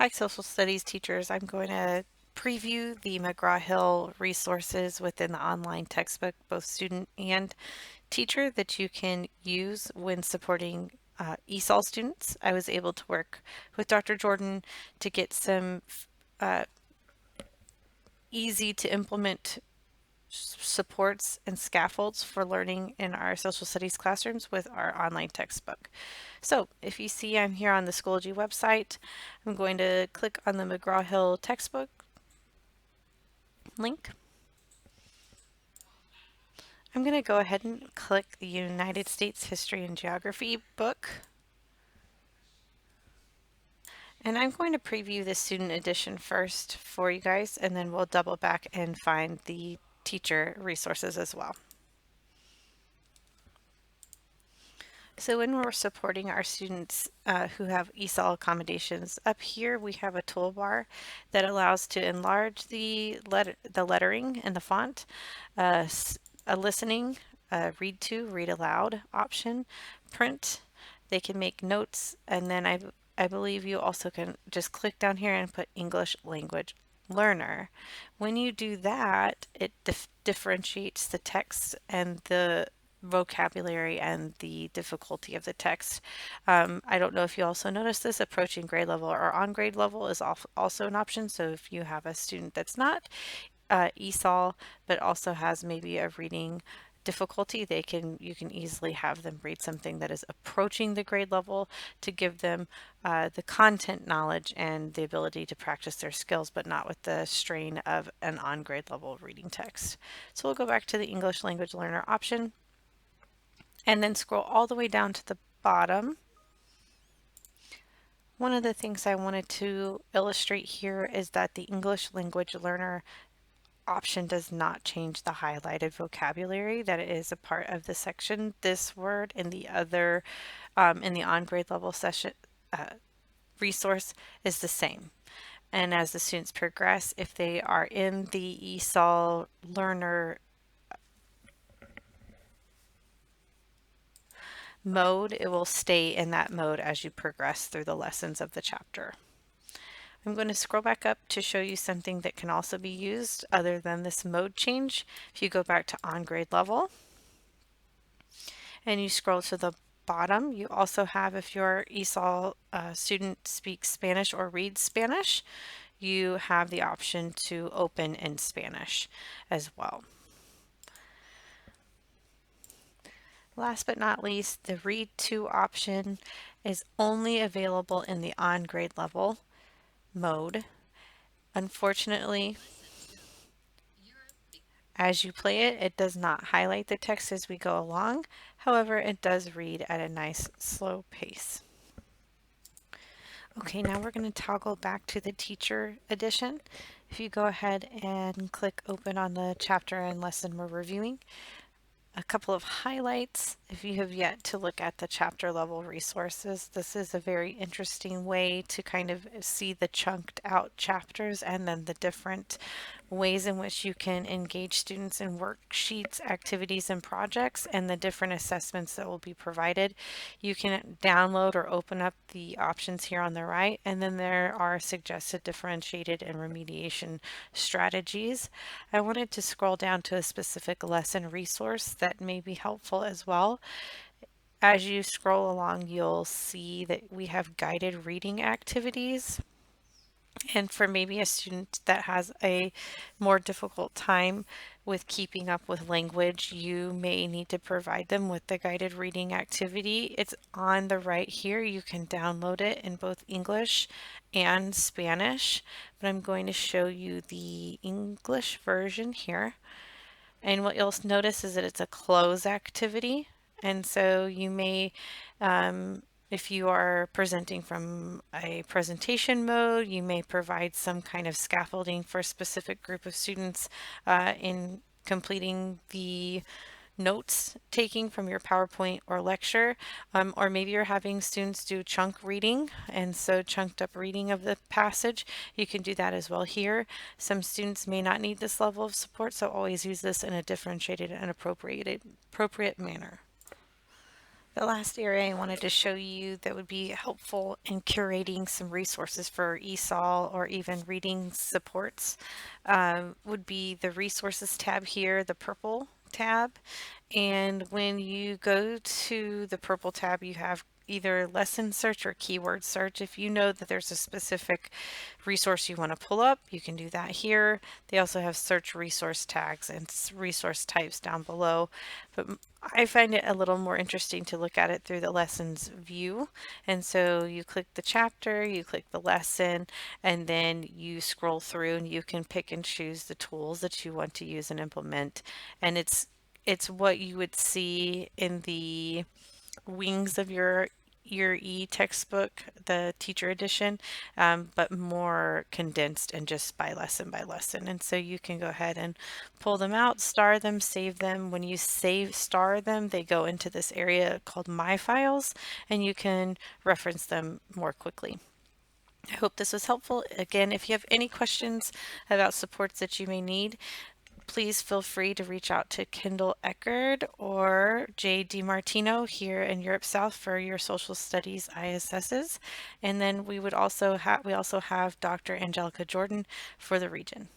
Hi, social studies teachers. I'm going to preview the McGraw-Hill resources within the online textbook, both student and teacher, that you can use when supporting ESOL students. I was able to work with Dr. Jordan to get some uh, easy to implement supports and scaffolds for learning in our social studies classrooms with our online textbook. So if you see I'm here on the Schoology website, I'm going to click on the McGraw-Hill textbook link. I'm going to go ahead and click the United States History and Geography book. And I'm going to preview the student edition first for you guys, and then we'll double back and find the teacher resources as well. So when we're supporting our students who have ESOL accommodations, up here we have a toolbar that allows to enlarge the lettering and the font, a listening, read to, read aloud option, print. They can make notes, and then I believe you also can just click down here and put English language learner. When you do that, it differentiates the text and the vocabulary and the difficulty of the text. I don't know if you also noticed this, approaching grade level or on grade level is also an option. So if you have a student that's not ESOL but also has maybe a reading difficulty, you can easily have them read something that is approaching the grade level to give them the content knowledge and the ability to practice their skills, but not with the strain of an on grade level reading text. So we'll go back to the English language learner option and then scroll all the way down to the bottom. One of the things I wanted to illustrate here is that the English language learner option does not change the highlighted vocabulary that is a part of the section. This word in the other, in the on grade level session resource is the same. And as the students progress, if they are in the ESOL learner mode, it will stay in that mode as you progress through the lessons of the chapter. I'm going to scroll back up to show you something that can also be used other than this mode change. If you go back to on grade level and you scroll to the bottom, you also have, if your ESOL student speaks Spanish or reads Spanish, you have the option to open in Spanish as well. Last but not least, the read to option is only available in the on grade level mode. Unfortunately, as you play it, it does not highlight the text as we go along. However, it does read at a nice slow pace. Okay, now we're going to toggle back to the teacher edition. If you go ahead and click open on the chapter and lesson we're reviewing, a couple of highlights. If you have yet to look at the chapter level resources, this is a very interesting way to kind of see the chunked out chapters and then the different ways in which you can engage students in worksheets, activities, and projects, and the different assessments that will be provided. You can download or open up the options here on the right, and then there are suggested differentiated and remediation strategies. I wanted to scroll down to a specific lesson resource that may be helpful as well. As you scroll along, you'll see that we have guided reading activities. And for maybe a student that has a more difficult time with keeping up with language, you may need to provide them with the guided reading activity. It's on the right here. You can download it in both English and Spanish, but I'm going to show you the English version here. And what you'll notice is that it's a close activity. And so you may, if you are presenting from a presentation mode, you may provide some kind of scaffolding for a specific group of students in completing the notes taking from your PowerPoint or lecture, or maybe you're having students do chunk reading, and so chunked up reading of the passage. You can do that as well here. Some students may not need this level of support, so always use this in a differentiated and appropriate manner. The last area I wanted to show you that would be helpful in curating some resources for ESOL or even reading supports would be the resources tab here, the purple tab. And when you go to the purple tab, you have either lesson search or keyword search. If you know that there's a specific resource you want to pull up, you can do that here. They also have search resource tags and resource types down below. But I find it a little more interesting to look at it through the lessons view. And so you click the chapter, you click the lesson, and then you scroll through and you can pick and choose the tools that you want to use and implement. And it's what you would see in the wings of your e-textbook, the teacher edition, but more condensed and just by lesson. And so you can go ahead and pull them out, star them, save them. When you star them, they go into this area called My Files, and you can reference them more quickly. I hope this was helpful. Again, if you have any questions about supports that you may need, please feel free to reach out to Kendall Eckerd or Jay DiMartino here in Europe South for your social studies ISSs. And then we also have Dr. Angelica Jordan for the region.